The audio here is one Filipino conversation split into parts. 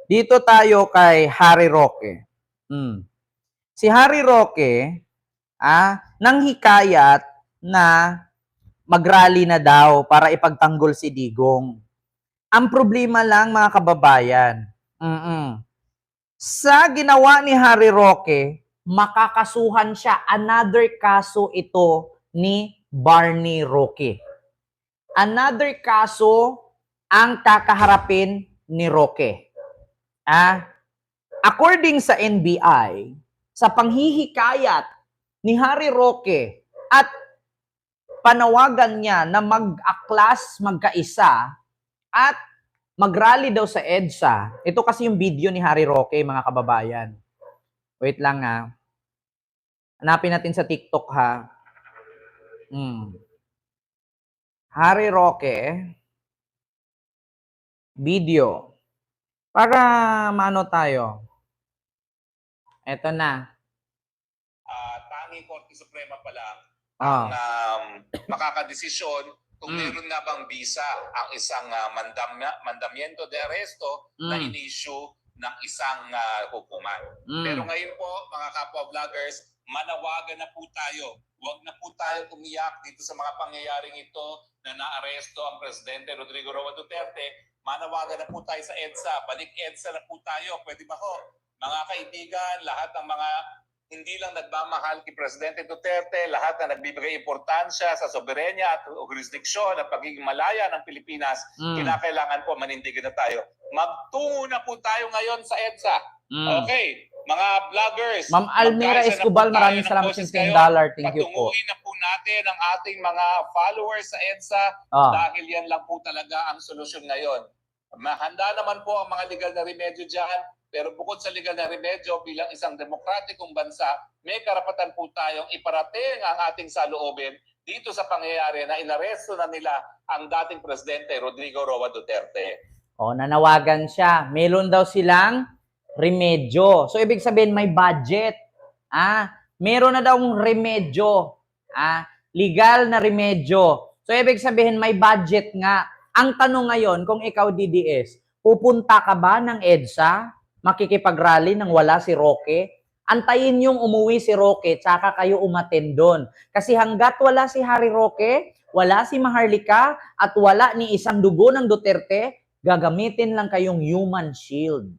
Dito tayo kay Harry Roque. Si Harry Roque, nanghikayat na mag-rally na daw para ipagtanggol si Digong. Ang problema lang mga kababayan, sa ginawa ni Harry Roque, makakasuhan siya. Another kaso ito ni Barney Roque. Another kaso ang kakaharapin ni Roque. According sa NBI, sa panghihikayat ni Harry Roque at panawagan niya na mag-aklas, magkaisa, at mag-rally daw sa EDSA. Ito kasi yung video ni Harry Roque, mga kababayan. Wait lang hanapin natin sa TikTok Harry Roque video. Para maano tayo. Eto na. Tanging Korte Suprema pa lang ang makakadesisyon kung meron na bang visa ang isang mandamiento de arresto na in-issue ng isang hukuman. Pero ngayon po, mga kapwa-vloggers, manawagan na po tayo. Huwag na po tayo umiyak dito sa mga pangyayaring ito na naaresto ang Presidente Rodrigo Roa Duterte. Manawagan na po tayo sa EDSA. Balik EDSA na po tayo. Pwede ba ho? Mga kaibigan, lahat ng mga hindi lang nagmamahal kay Presidente Duterte, lahat na nagbibigay importansya sa soberenya at jurisdiksyon at pagiging malaya ng Pilipinas, kinakailangan po manindigan na tayo. Magtungo na po tayo ngayon sa EDSA. Okay, mga vloggers. Ma'am Almira Escobal, maraming salamat sa $10. Thank you po. Patunguhin na po natin ang ating mga followers sa EDSA dahil yan lang po talaga ang solusyon ngayon. Handa naman po ang mga legal na remedyo dyan. Pero bukod sa legal na remedyo, bilang isang demokratikong bansa, may karapatan po tayong iparating ang ating saloobin dito sa pangyayari na inaresto na nila ang dating Presidente Rodrigo Roa Duterte. Nanawagan siya. Meron daw silang remedyo. So, ibig sabihin may budget. Meron na daw remedyo. Legal na remedyo. So, ibig sabihin may budget nga. Ang tanong ngayon, kung ikaw DDS, pupunta ka ba ng EDSA? Makikipag-rally nang wala si Roque? Antayin yung umuwi si Roque, tsaka kayo umattend doon. Kasi hanggat wala si Harry Roque, wala si Maharlika, at wala ni isang dugo ng Duterte, gagamitin lang kayong human shield.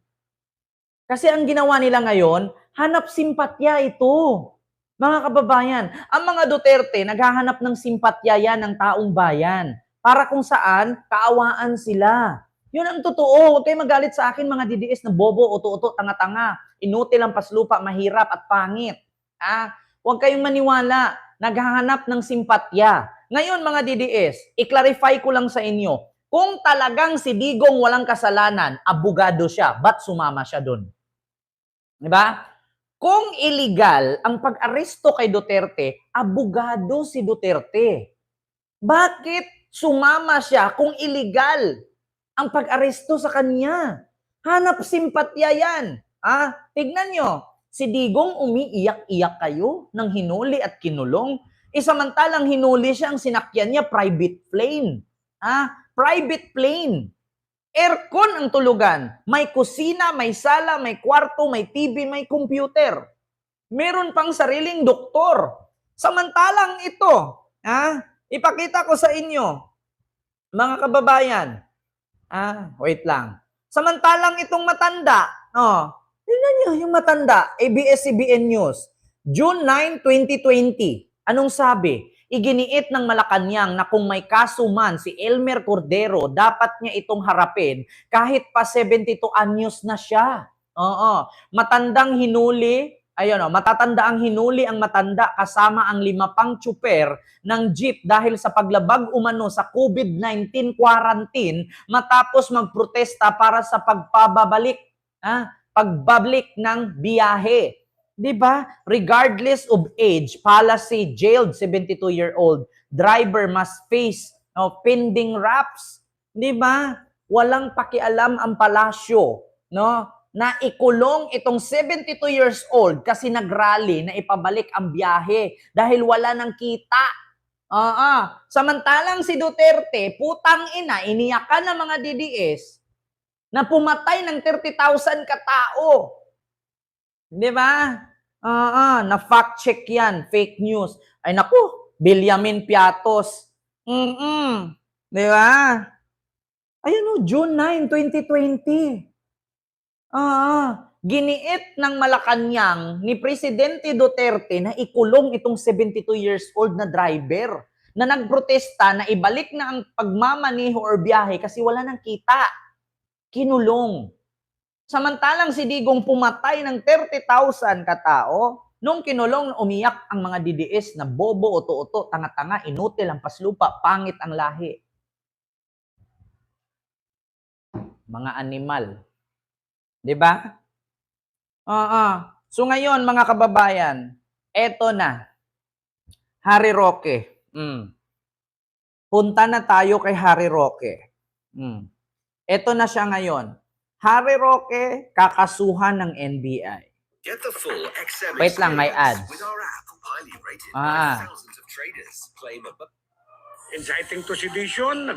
Kasi ang ginawa nila ngayon, hanap simpatya ito. Mga kababayan, ang mga Duterte, naghahanap ng simpatya yan ng taong bayan. Para kung saan, kaawaan sila. Yun ang totoo. Huwag kayo magalit sa akin, mga DDS na bobo, uto-uto, tanga-tanga. Inutil ang paslupa, mahirap at pangit. Huwag kayong maniwala. Naghahanap ng simpatya. Ngayon, mga DDS, i-clarify ko lang sa inyo. Kung talagang si Digong walang kasalanan, abogado siya, ba't sumama siya doon? Diba? Kung illegal ang pag-aresto kay Duterte, abogado si Duterte. Bakit sumama siya kung illegal ang pag-aresto sa kanya? Hanap simpatya yan. Tignan nyo, si Digong umiiyak-iyak kayo ng hinuli at kinulong. Samantalang hinuli siya, ang sinakyan niya, private plane. Private plane. Aircon ang tulugan. May kusina, may sala, may kwarto, may TV, may computer. Meron pang sariling doktor. Samantalang ito, ipakita ko sa inyo, mga kababayan, wait lang. Samantalang itong matanda, tingnan nyo yung matanda, ABS-CBN News, June 9, 2020. Anong sabi? Iginiit ng Malacanang na kung may kaso man si Elmer Cordero, dapat niya itong harapin kahit pa 72 anyos na siya. Matandang hinuli, matatanda ang hinuli ang matanda kasama ang 5 pang tsuper ng jeep dahil sa paglabag umano sa COVID-19 quarantine matapos magprotesta para sa pagbabalik ng biyahe. Diba? Regardless of age, policy, jailed 72-year-old driver must face pending wraps. Diba? Walang pakialam ang palasyo, na ikulong itong 72 years old kasi nagrally na ipabalik ang biyahe dahil wala ng kita. Samantalang si Duterte, putang ina, iniyakan ng mga DDS, na pumatay ng 30,000 katao. Di ba? Na-fact check yan. Fake news. Ay naku, Bilyamin Piatos. Di ba? Ayun o, June 9, 2020. Giniit ng Malacanang ni Presidente Duterte na ikulong itong 72 years old na driver na nagprotesta na ibalik na ang pagmamaneho or biyahe kasi wala nang kita. Kinulong. Samantalang si Digong pumatay ng 30,000 katao, nung kinulong, umiyak ang mga DDS na bobo, uto-uto, tanga-tanga, inutil, ang paslupa, pangit ang lahi. Mga animal. Diba? So ngayon, mga kababayan, eto na. Harry Roque. Punta na tayo kay Harry Roque. Eto na siya ngayon. Harry Roque, kakasuhan ng NBI. Get the full XM Wait lang, may ads. with our app, highly rated by thousands of traders. Claim a Inciting to sedition,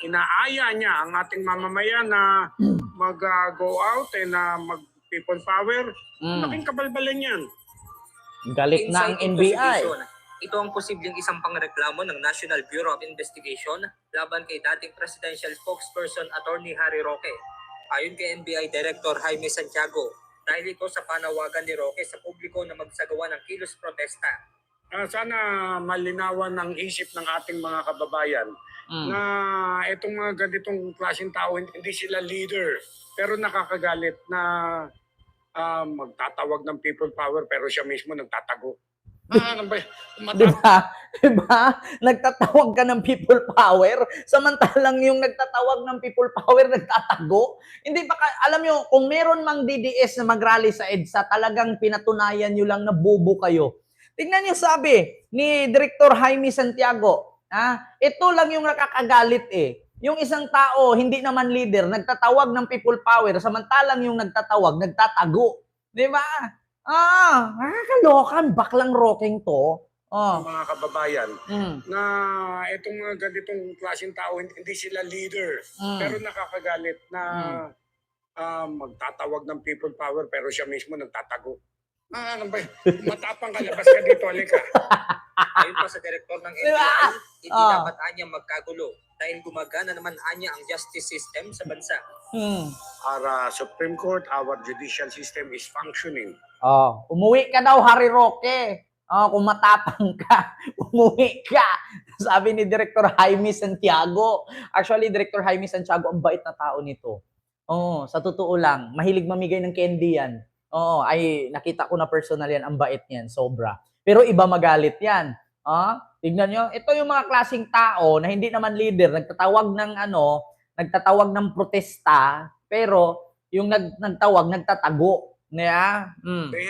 inaaya niya ang ating mamamayan na mag-go out and mag-people power. Laking kabalbalan yan. Galit na ang Inciting to NBI. sedition. Ito ang posibleng isang pangreklamo ng National Bureau of Investigation laban kay dating presidential spokesperson Attorney Harry Roque. Ayon kay NBI Director Jaime Santiago, dahil ito sa panawagan ni Roque sa publiko na magsagawa ng kilos protesta. Sana malinawan ng isip ng ating mga kababayan na itong mga ganitong klaseng tao, hindi sila leader. Pero nakakagalit na magtatawag ng people power pero siya mismo nagtatago. Ano ba? Diba? Nagtatawag ka ng people power, samantalang yung nagtatawag ng people power nagtatago. Hindi ba, alam nyo, kung meron mang DDS na mag-rally sa EDSA, talagang pinatunayan nyo lang na bobo kayo. Tingnan niyo sabi ni Director Jaime Santiago, ito lang yung nakakagalit eh. Yung isang tao, hindi naman leader, nagtatawag ng people power, samantalang yung nagtatawag, nagtatago. Di ba? Nakakalokan, baklang Roqueng to. Mga kababayan na itong mga ganitong klaseng tao, hindi sila leader. Pero nakakagalit na magtatawag ng people power pero siya mismo nagtatago. Ano ba? Matapang ka, labas ka dito, halika. Ayon pa sa direktor ng NBI, hindi dapat anya magkagulo dahil gumagana naman anya ang justice system sa bansa. Our Supreme Court, our judicial system is functioning. Umuwi ka daw, Harry Roque. Kung matapang ka, umuwi ka. Sabi ni Director Jaime Santiago. Actually, Director Jaime Santiago, ang bait na tao nito. Sa totoo lang, mahilig mamigay ng candy yan. Ay nakita ko na personal yan, ang bait niyan, sobra. Pero iba magalit yan. Tignan nyo, ito yung mga klaseng tao na hindi naman leader, nagtatawag ng protesta, pero yung nagtawag, nagtatago. They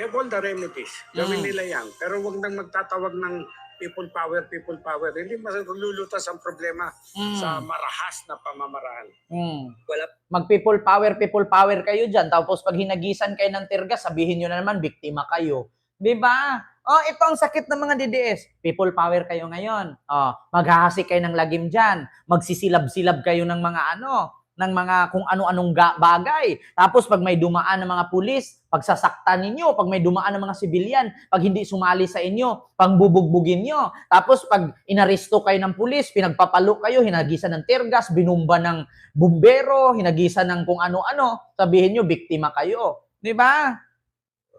have all the remedies. Gawin nila yan. Pero wag nang magtatawag ng people power. Hindi malulutas ang problema sa marahas na pamamaraan. Mag-people power kayo dyan. Tapos pag hinagisan kayo ng tirgas, sabihin nyo na naman, biktima kayo. Diba? Ito ang sakit ng mga DDS. People power kayo ngayon. Maghahasik kayo ng lagim dyan. Magsisilab-silab kayo ng mga kung ano-anong bagay. Tapos pag may dumaan ng mga pulis, pagsasaktan ninyo. Pag may dumaan ng mga sibilyan, pag hindi sumali sa inyo, pangbubugbugin nyo. Tapos pag inaresto kayo ng pulis, pinagpapalo kayo, hinagisan ng tirgas, binumba ng bumbero, hinagisan ng kung ano-ano, sabihin nyo, biktima kayo. Di ba?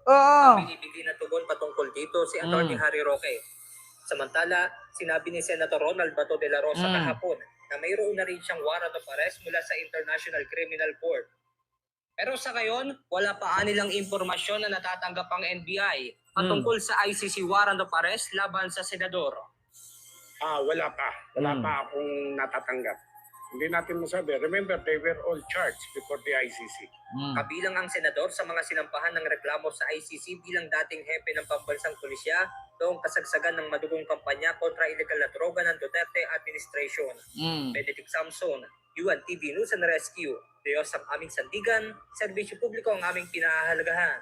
Binibigay na tugon patungkol dito si Attorney Harry Roque. Samantala, sinabi ni Senator Ronald Bato de la Rosa kahapon na mayroon na rin siyang warrant of arrest mula sa International Criminal Court. Pero sa ngayon, wala pa anilang impormasyon na natatanggap ang NBI patungkol sa ICC warrant of arrest laban sa senador. Wala pa akong natatanggap. Hindi natin masabi. Remember, they were all charged before the ICC. Kabilang ang senador sa mga sinampahan ng reklamo sa ICC bilang dating hepe ng pambansang pulisya noong kasagsagan ng madugong kampanya kontra illegal na droga ng Duterte administration. Benedict Samson, UNTV News and Rescue. Diyos ang aming sandigan, serbisyo publiko ang aming pinahahalagahan.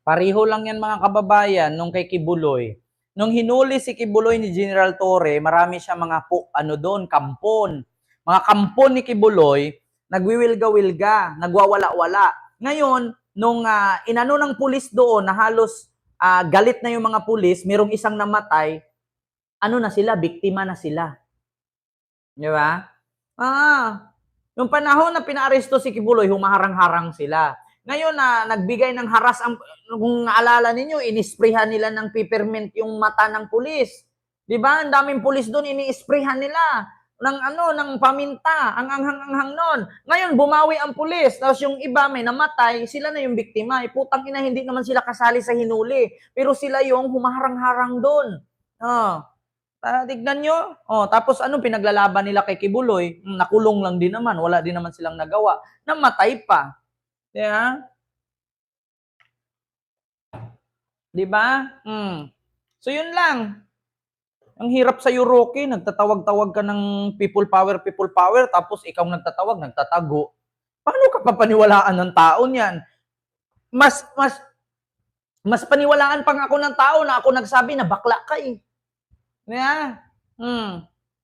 Pareho lang yan mga kababayan nung kay Kibuloy. Nung hinuli si Kibuloy ni General Torre, marami siya mga kampon. Mga kampon ni Kibuloy nagwiwilga-wilga, nagwawala-wala. Ngayon, nung inano ng pulis doon na halos galit na yung mga pulis, merong isang namatay, ano na sila, biktima na sila. Di ba? Yung panahon na pinaaresto si Kibuloy, humaharang-harang sila. Ngayon na nagbigay ng haras, kung naalala ninyo, inisprehan nila ng peppermint yung mata ng pulis. Di ba? Ang daming pulis doon, ini-sprayhan nila ng paminta, ang anghang-anghang nun. Ngayon, bumawi ang pulis. Tapos yung iba may namatay, sila na yung biktima. Putang ina, hindi naman sila kasali sa hinuli. Pero sila yung humaharang-harang doon. Tignan nyo. Tapos pinaglalaban nila kay Kibuloy? Nakulong lang din naman. Wala din naman silang nagawa. Namatay pa. Yeah? Di ba? So yun lang. Ang hirap sa Rocky, nagtatawag-tawag ka ng people power, tapos ikaw nagtatawag, nagtatago. Paano ka papaniwalaan ng tao niyan? Mas paniwalaan pang ako ng tao na ako nagsabi na bakla ka eh. Yeah?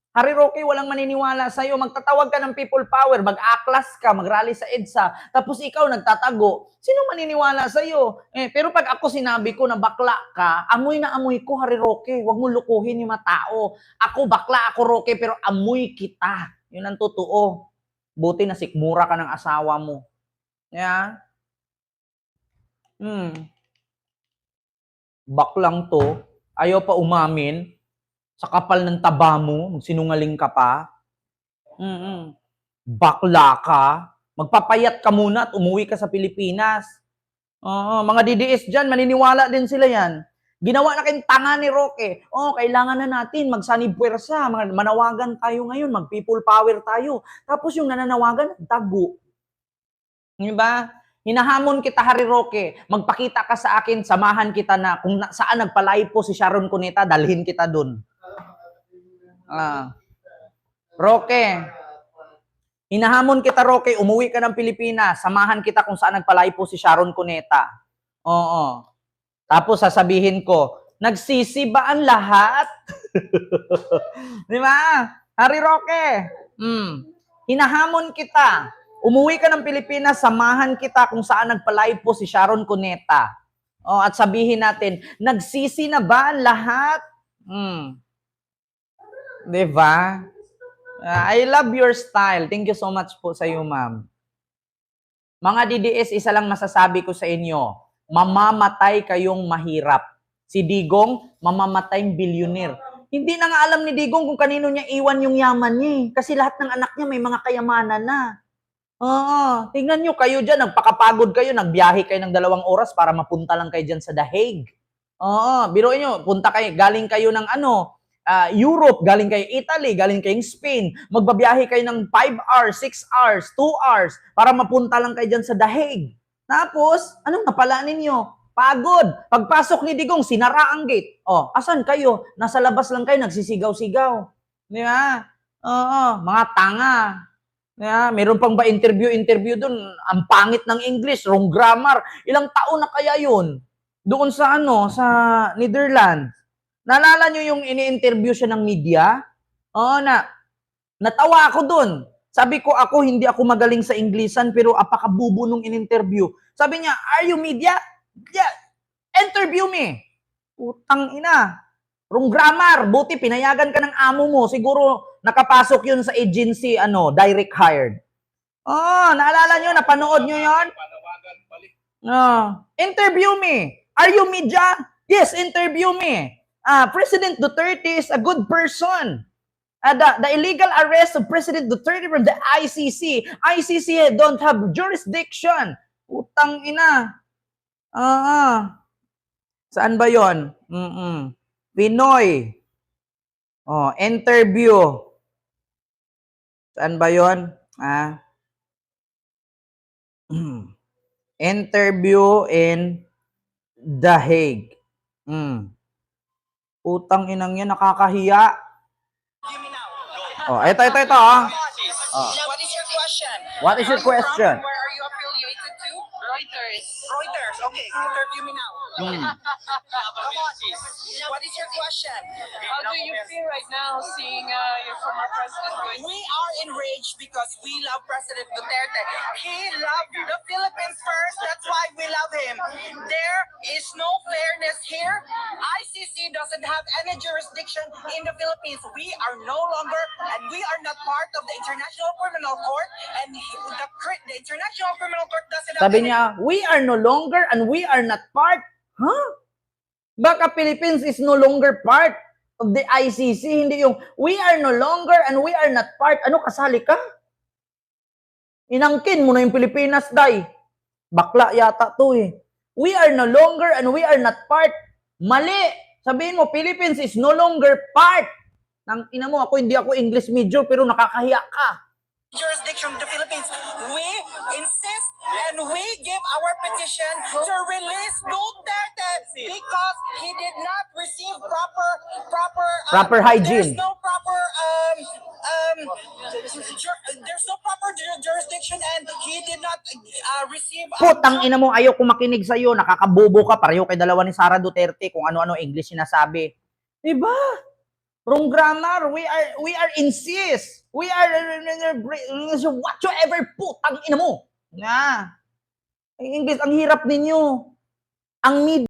Harry Roque, walang maniniwala sa'yo. Magtatawag ka ng people power, mag-aklas ka, mag-rally sa EDSA, tapos ikaw nagtatago. Sino maniniwala sa'yo? Pero pag ako sinabi ko na bakla ka, amoy na amoy ko, Harry Roque. Huwag mo lukuhin yung mga tao. Ako bakla, ako Roque, pero amoy kita. Yun ang totoo. Buti na sikmura ka ng asawa mo. Yeah? Baklang to. Ayaw pa umamin. Sa kapal ng taba mo, magsinungaling ka pa. Bakla ka. Magpapayat ka muna at umuwi ka sa Pilipinas. Mga DDS dyan, maniniwala din sila yan. Ginawa na kayong tanga ni Roque. Kailangan na natin magsanib puwersa. Manawagan tayo ngayon, mag-people power tayo. Tapos yung nananawagan, tago. Diba? Hinahamon kita, Harry Roque. Magpakita ka sa akin, samahan kita na kung saan nagpalipo si Sharon Cuneta, dalhin kita dun. Roque, hinahamon kita, Roque, umuwi ka ng Pilipinas, samahan kita kung saan nagpalipo si Sharon Cuneta. Tapos sasabihin ko, nagsisi ba ang lahat? Di ba? Harry Roque, hinahamon kita, umuwi ka ng Pilipinas, samahan kita kung saan nagpalipo si Sharon Cuneta. At sabihin natin, nagsisi na ba ang lahat? Diba? I love your style. Thank you so much po sa iyo, ma'am. Mga DDS, isa lang masasabi ko sa inyo, mamamatay kayong mahirap. Si Digong, mamamatayng billionaire. Hindi na nga alam ni Digong kung kanino niya iwan yung yaman niya eh. Kasi lahat ng anak niya may mga kayamanan na. Tingnan nyo kayo dyan, nagpakapagod kayo, nagbiyahe kayo ng 2 oras para mapunta lang kayo dyan sa The Hague. Biruin nyo, punta kayo, galing kayo ng Europe, galing kayo Italy, galing kayong Spain, magbabiyahe kayo ng 5 hours, 6 hours, 2 hours, para mapunta lang kayo dyan sa The Hague. Tapos, anong napala ninyo? Pagod. Pagpasok ni Digong, sinara ang gate. Asan kayo? Nasa labas lang kayo, nagsisigaw-sigaw. Di ba? Mga tanga. Yeah, meron pang ba interview dun? Ang pangit ng English, wrong grammar. Ilang taon na kaya yun? Doon sa sa Netherlands. Naalala nyo yung ini-interview siya ng media? Natawa ako dun. Sabi ko hindi ako magaling sa Inglesan, pero apakabubo nung in-interview. Sabi niya, are you media? Yeah, interview me. Utang ina. Wrong grammar. Buti pinayagan ka ng amo mo. Siguro nakapasok yun sa agency, direct hired. Naalala nyo? Napanood nyo yun? Interview me. Are you media? Yes, interview me. President Duterte is a good person. The illegal arrest of President Duterte from the ICC. ICC don't have jurisdiction. Utang ina. Saan ba yon? Pinoy. Interview. Saan ba yon? Interview in The Hague. Utang inang yan, nakakahiya. Ito. What is your question? What is your question? Where are you affiliated to? Reuters. Reuters. Okay, interview me now. What is your question? How do you feel right now seeing your former president going? We are enraged because we love President Duterte. He loved the Philippines first. That's why we love him. There is no fairness here. ICC doesn't have any jurisdiction in the Philippines. We are no longer, and we are not part of the International Criminal Court. And the International Criminal Court doesn't have Sabi niya, we are no longer and we are not part. Huh? Baka Philippines is no longer part of the ICC, hindi yung we are no longer and we are not part. Ano, kasali ka? Inangkin mo na yung Pilipinas, day. Bakla yata to eh. We are no longer and we are not part. Mali. Sabihin mo, Philippines is no longer part. Nang ina mo, hindi ako English major pero nakakahiya ka. jurisdiction of the Philippines. We insist and we give our petition to release Duterte because he did not receive proper hygiene. There's no proper jurisdiction and he did not receive. Putang ina mo, ayaw ko makinig sa'yo. Nakakabobo ka. Pareho kay dalawa ni Sara Duterte kung ano-ano English sinasabi. Diba? Wrong grammar. We are insist. We are whatsoever. Putang ina mo. Nga. English, ang hirap ninyo. Ang